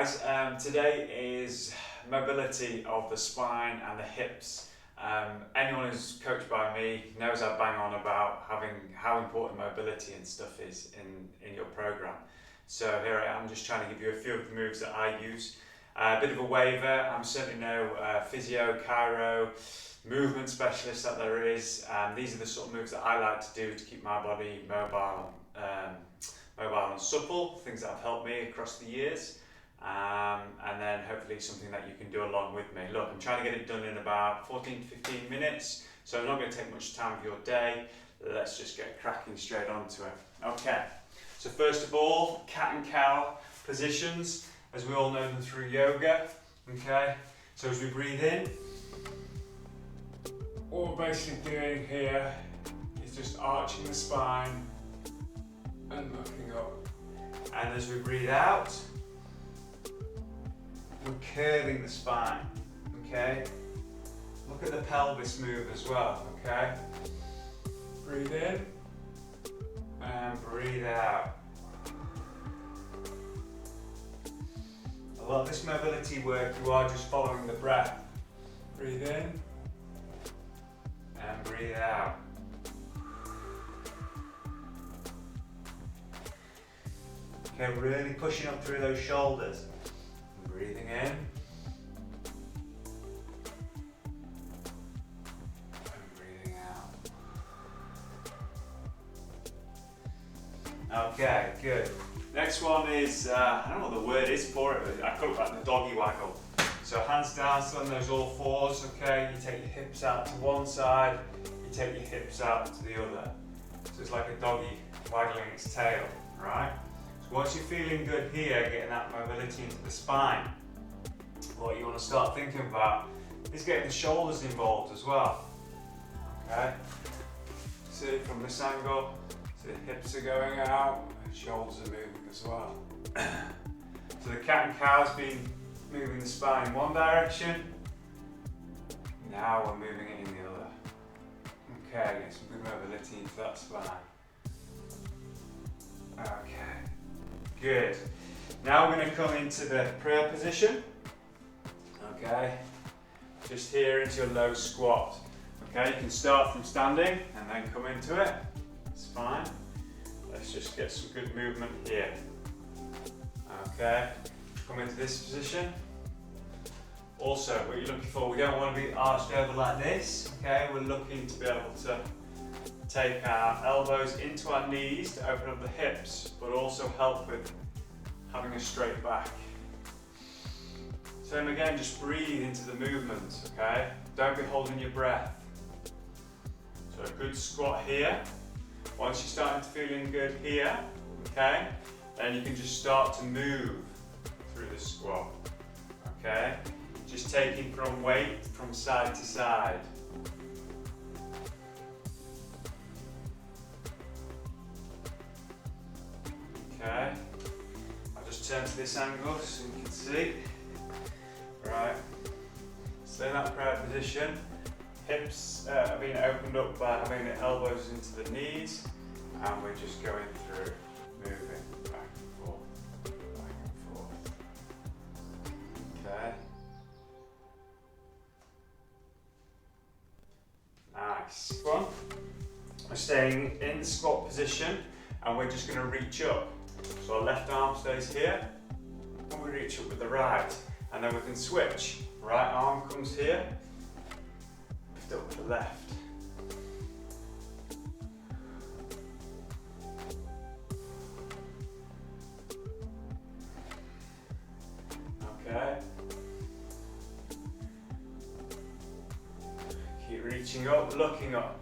guys, today is mobility of the spine and the hips. Anyone who's coached by me knows I bang on about how important mobility and stuff is in your program. So here I am just trying to give you a few of the moves that I use. A bit of a waiver, I'm certainly no physio, chiro, movement specialist that there is. These are the sort of moves that I like to do to keep my body mobile and supple, things that have helped me across the years, and then hopefully something that you can do along with me. Look, I'm trying to get it done in about 14 to 15 minutes, so I'm not going to take much time of your day. Let's just get cracking straight onto it. Okay, so first of all, cat and cow positions, as we all know them through yoga. Okay, so as we breathe in, what we're basically doing here is just arching the spine and looking up. And as we breathe out, we're curving the spine, okay? Look at the pelvis move as well, okay? Breathe in and breathe out. A lot of this mobility work, you are just following the breath. Breathe in and breathe out. Okay, really pushing up through those shoulders. Breathing in. And breathing out. Okay, good. Next one is, I don't know what the word is for it, but I call it like the doggy waggle. So hands down, still on those all fours, okay? You take your hips out to one side, you take your hips out to the other. So it's like a doggy waggling its tail, right? Once you're feeling good here, getting that mobility into the spine, what you want to start thinking about is getting the shoulders involved as well. Okay? See, from this angle, so the hips are going out, the shoulders are moving as well. So the cat and cow's been moving the spine in one direction, now we're moving it in the other. Okay, get some good mobility into that spine. Okay. Good. Now we're going to come into the prayer position. Okay. Just here into your low squat. Okay, you can start from standing and then come into it. It's fine. Let's just get some good movement here. Okay. Come into this position. Also, what you're looking for, we don't want to be arched over like this. Okay, we're looking to be able to take our elbows into our knees to open up the hips, but also help with having a straight back. Same again, just breathe into the movement, okay? Don't be holding your breath. So a good squat here. Once you're starting to feeling good here, okay, then you can just start to move through the squat, okay? Just taking from weight from side to side. Okay, I'll just turn to this angle so you can see. Right, stay in that prayer position. Hips are being opened up by having the elbows into the knees, and we're just going through, moving back and forth, back and forth. Okay. Nice. One. We're staying in the squat position, and we're just going to reach up. So our left arm stays here, and we reach up with the right, and then we can switch. Right arm comes here, lift up with the left. Okay. Keep reaching up, looking up.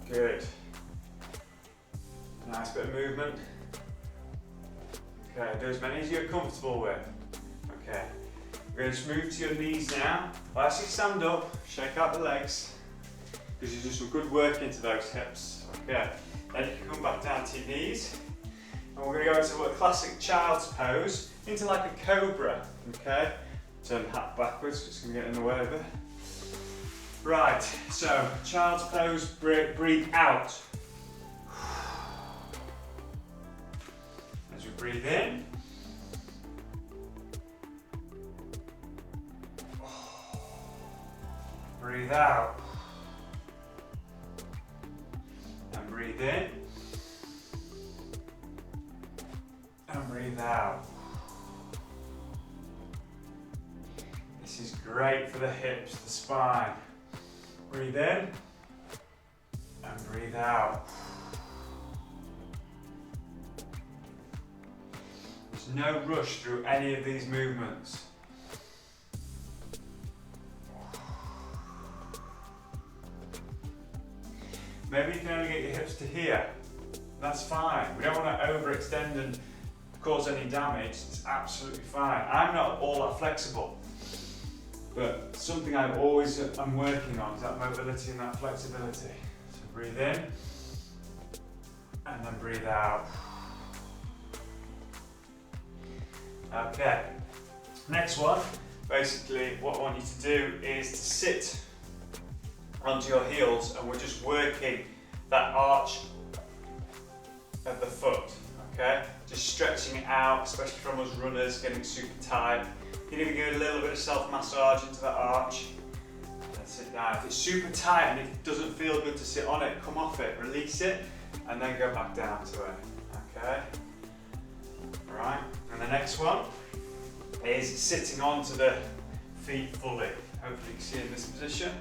Good. Nice bit of movement. Okay, do as many as you're comfortable with. Okay. We're going to just move to your knees now. As you stand up, shake out the legs, because you do some good work into those hips. Okay. Then you can come back down to your knees. And we're going to go into a classic child's pose, into like a cobra. Okay. Turn the hat backwards, just going to get in the way of it. Right, so child's pose, breathe out. breathe in. Breathe out. And breathe in. And breathe out. This is great for the hips, the spine. Breathe in. And breathe out. There's no rush through any of these movements. Maybe you can only get your hips to here. That's fine. We don't want to overextend and cause any damage. It's absolutely fine. I'm not all that flexible, but something I'm working on is that mobility and that flexibility. So breathe in, and then breathe out. Okay. Next one. Basically, what I want you to do is to sit onto your heels, and we're just working that arch of the foot, okay? Just stretching it out, especially from us runners, getting super tight. You can even give a little bit of self-massage into that arch, and sit down. If it's super tight and it doesn't feel good to sit on it, come off it, release it, and then go back down to it, okay? All right, and the next one is sitting onto the feet fully. Hopefully you can see in this position.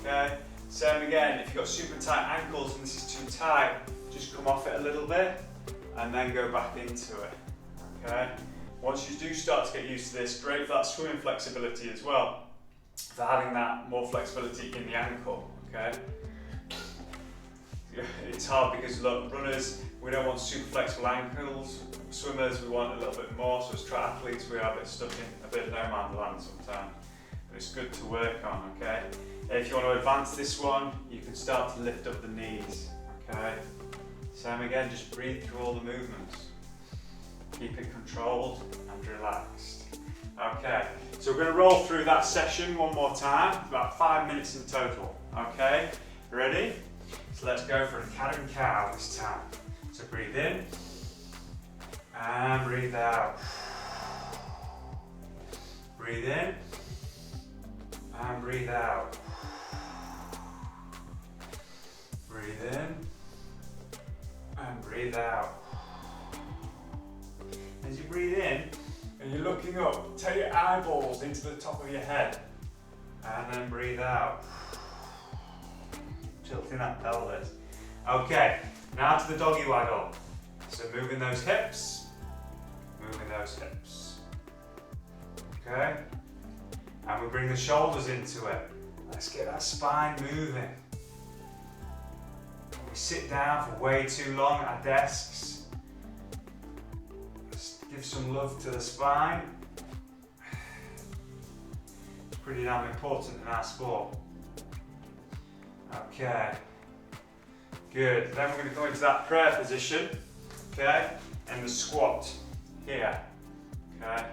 Okay, same again, if you've got super tight ankles and this is too tight, just come off it a little bit and then go back into it. Okay, once you do start to get used to this, great for that swimming flexibility as well, for having that more flexibility in the ankle. Okay, it's hard because look, runners, we don't want super flexible ankles. Swimmers, we want a little bit more. So as triathletes, we are a bit stuck in a bit of no man's land sometimes. But it's good to work on. Okay. If you want to advance this one, you can start to lift up the knees. Okay. Same again. Just breathe through all the movements. Keep it controlled and relaxed. Okay. So we're going to roll through that session one more time. About 5 minutes in total. Okay. Ready? So let's go for a cat and cow this time. So breathe in and breathe out. Breathe in and breathe out. Breathe in and breathe out. As you breathe in and you're looking up, take your eyeballs into the top of your head and then breathe out. Tilting that pelvis. Okay, now to the doggy waggle. So moving those hips, moving those hips. Okay, and we bring the shoulders into it. Let's get that spine moving. We sit down for way too long at our desks. Let's give some love to the spine. It's pretty damn important in our sport. Okay, good. Then we're going to go into that prayer position, okay, and the squat here, okay.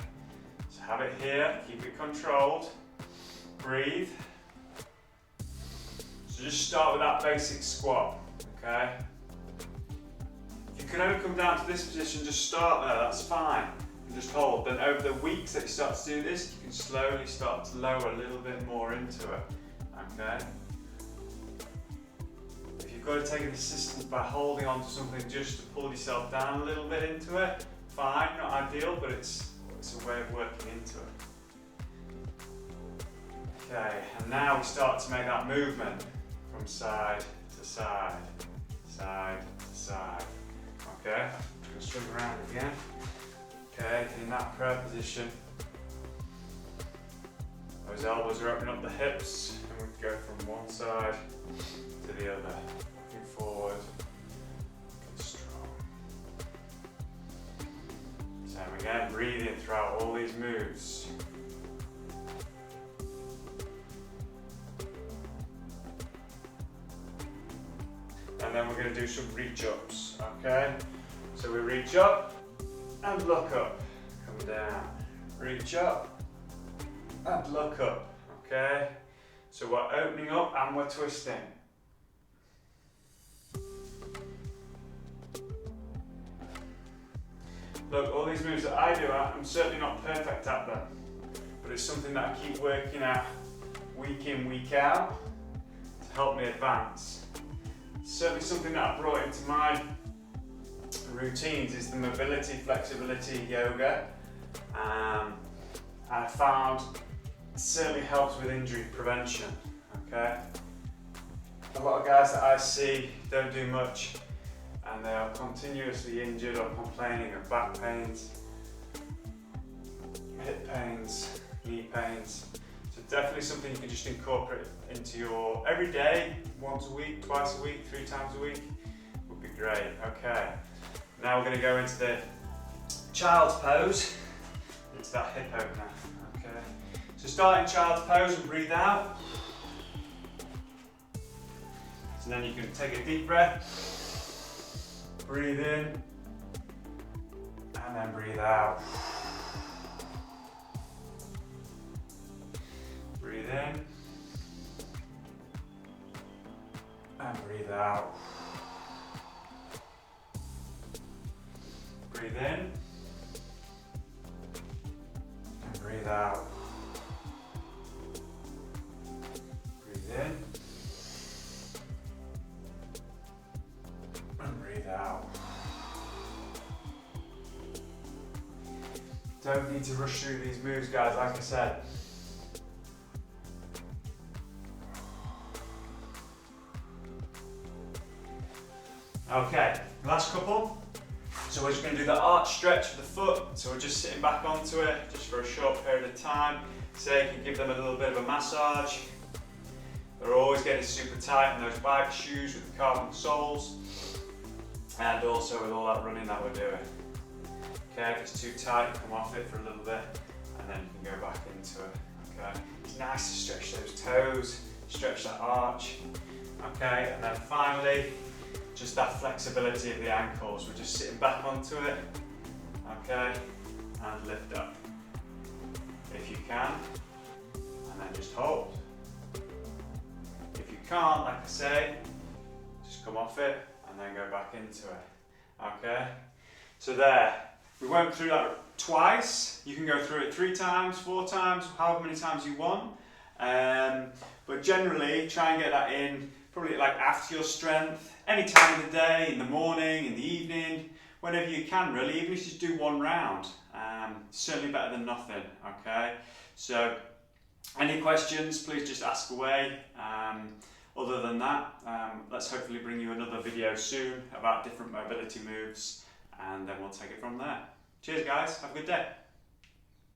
So have it here, keep it controlled, breathe. So just start with that basic squat, okay. If you can only come down to this position, just start there, that's fine. And just hold. Then over the weeks that you start to do this, you can slowly start to lower a little bit more into it, okay. You've got to take an assistance by holding on to something just to pull yourself down a little bit into it. Fine, not ideal, but it's a way of working into it. Okay, and now we start to make that movement from side to side, side to side. Okay, I'm going to swing around again. Okay, in that prayer position, those elbows are opening up the hips, and we go from one side to the other. Forward, strong. Same again, breathing throughout all these moves. And then we're going to do some reach ups, okay? So we reach up and look up, come down, reach up and look up, okay? So we're opening up and we're twisting. look, all these moves that I do, I'm certainly not perfect at them, but it's something that I keep working at week in, week out to help me advance. It's certainly something that I brought into my routines is the mobility, flexibility yoga. I found it certainly helps with injury prevention, okay? A lot of guys that I see don't do much and they are continuously injured or complaining of back pains, hip pains, knee pains. So definitely something you can just incorporate into your everyday, once a week, twice a week, 3 times a week would be great, okay? Now we're going to go into the child's pose, into that hip opener, okay? So start in child's pose and breathe out. So then you can take a deep breath, breathe in, and then breathe out. Breathe in, and breathe out. Breathe in, and breathe out. Breathe in, and breathe out. Don't need to rush through these moves, guys, like I said. Okay, last couple. So we're just going to do the arch stretch of the foot. So we're just sitting back onto it just for a short period of time. So you can give them a little bit of a massage. They're always getting super tight in those bike shoes with the carbon soles. And also with all that running that we're doing. Okay, if it's too tight, come off it for a little bit and then you can go back into it. Okay, it's nice to stretch those toes, stretch that arch. Okay, and then finally, just that flexibility of the ankles. We're just sitting back onto it, okay, and lift up if you can, and then just hold. If you can't, like I say, just come off it and then go back into it, okay? So there, we went through that twice. You can go through it 3 times, 4 times, however many times you want, but generally try and get that in probably like after your strength, any time of the day, in the morning, in the evening, whenever you can really, even if you just do 1 round. Certainly better than nothing, okay? So, any questions, please just ask away. Other than that, let's hopefully bring you another video soon about different mobility moves and then we'll take it from there. Cheers guys, have a good day.